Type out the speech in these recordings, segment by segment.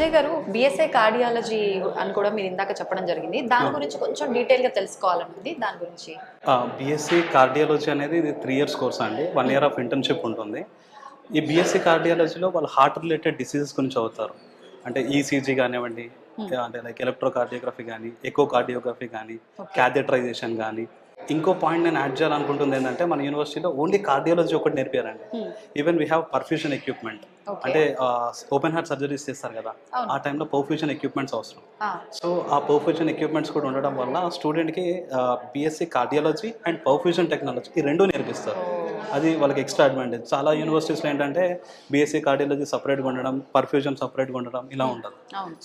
అజయ్ గారు BSA cardiology అని కూడా మీరు ఇందాక చెప్పడం జరిగింది. దాని గురించి కొంచెం డీటెయిల్‌గా తెలుసుకోవాలనుంది. దాని గురించి. బీఎస్సీ కార్డియాలజీ అనేది ఇది 3 ఇయర్స్ కోర్స్ అండి. 1 ఇయర్ ఆఫ్ ఇంటర్న్‌షిప్ ఉంటుంది. ఈ బీఎస్సీ కార్డియాలజీలో వాళ్ళు హార్ట్ రిలేటెడ్ డిసీజెస్ గురించి చదువుతారు. అంటే ఈసీజీ కానివ్వండి, అంటే లైక్ ఎలక్ట్రోకార్డియోగ్రఫీ కానీ, ఎకోకార్డియోగ్రఫీ కానీ, క్యాథెటరైజేషన్ కానీ. ఇంకో పాయింట్ నేను యాడ్ చేయాలనుకుంటుంది ఏంటంటే, మన యూనివర్సిటీలో ఓన్లీ కార్డియాలజీ ఒకటి నేర్పారండి. Even we have perfusion equipment. అంటే ఓపెన్ హార్ట్ సర్జరీస్ చేస్తారు కదా, ఆ టైంలో పర్ఫ్యూషన్ ఎక్విప్మెంట్స్ అవసరం. సో ఆ పర్ఫ్యూషన్ ఎక్విప్మెంట్స్ కూడా ఉండడం వల్ల స్టూడెంట్కి BSc cardiology and perfusion technology ఈ రెండు నేర్పిస్తారు. అది వాళ్ళకి ఎక్స్ట్రా అడ్వాంటేజ్. చాలా యూనివర్సిటీస్లో ఏంటంటే బీఎస్సీ కార్డియాలజీ సపరేట్గా ఉండడం, పర్ఫ్యూజన్ సపరేట్గా ఉండడం ఇలా ఉండదు.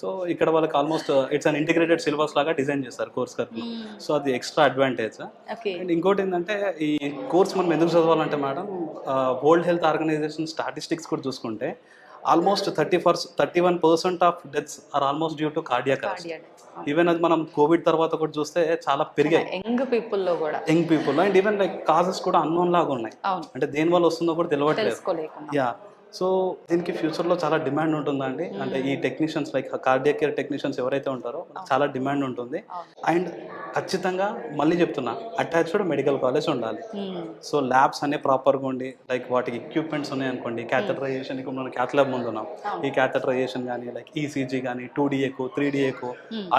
సో ఇక్కడ వాళ్ళకి almost it's an integrated syllabus లాగా డిజైన్ చేస్తారు కోర్స్ కరికులం. సో అది ఎక్స్ట్రా అడ్వాంటేజ్. అండ్ ఇంకోటి ఏంటంటే, ఈ కోర్స్ మనం ఎందుకు చదవాలంటే madam, World Health Organization statistics కూడా చూసుకుంటే almost 31% of deaths are almost due to cardiac arrest. Even అది మనం కోవిడ్ తర్వాత కూడా చూస్తే చాలా పెరిగాయి యంగ్ పీపుల్లో కూడా. Young people and even like causes కూడా అన్నోన్ లాగా ఉన్నాయి. అంటే దేని వల్ల వస్తుందో కూడా తెలియట్లేదు. యా, సో దీనికి ఫ్యూచర్లో చాలా డిమాండ్ ఉంటుందండి. అంటే ఈ technicians like cardiac care technicians ఎవరైతే ఉంటారో చాలా డిమాండ్ ఉంటుంది. అండ్ ఖచ్చితంగా మళ్ళీ చెప్తున్నా, అటాచ్డ్ మెడికల్ కాలేజ్ ఉండాలి. సో ల్యాబ్స్ అనే ప్రాపర్గా ఉండి, లైక్ వాటికి ఎక్విప్మెంట్స్ ఉన్నాయి అనుకోండి, క్యాథెటరైజేషన్, ఇప్పుడు మనం క్యాథ్ ల్యాబ్ ముందు ఉన్నాం, ఈ క్యాథెటరైజేషన్ కానీ, లైక్ ఈసీజీ కానీ, 2D echo, 3D echo,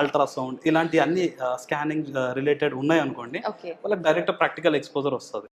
ultrasound, ఇలాంటి అన్ని స్కానింగ్ రిలేటెడ్ ఉన్నాయి అనుకోండి, వాళ్ళకి డైరెక్ట్ ప్రాక్టికల్ ఎక్స్పోజర్ వస్తుంది.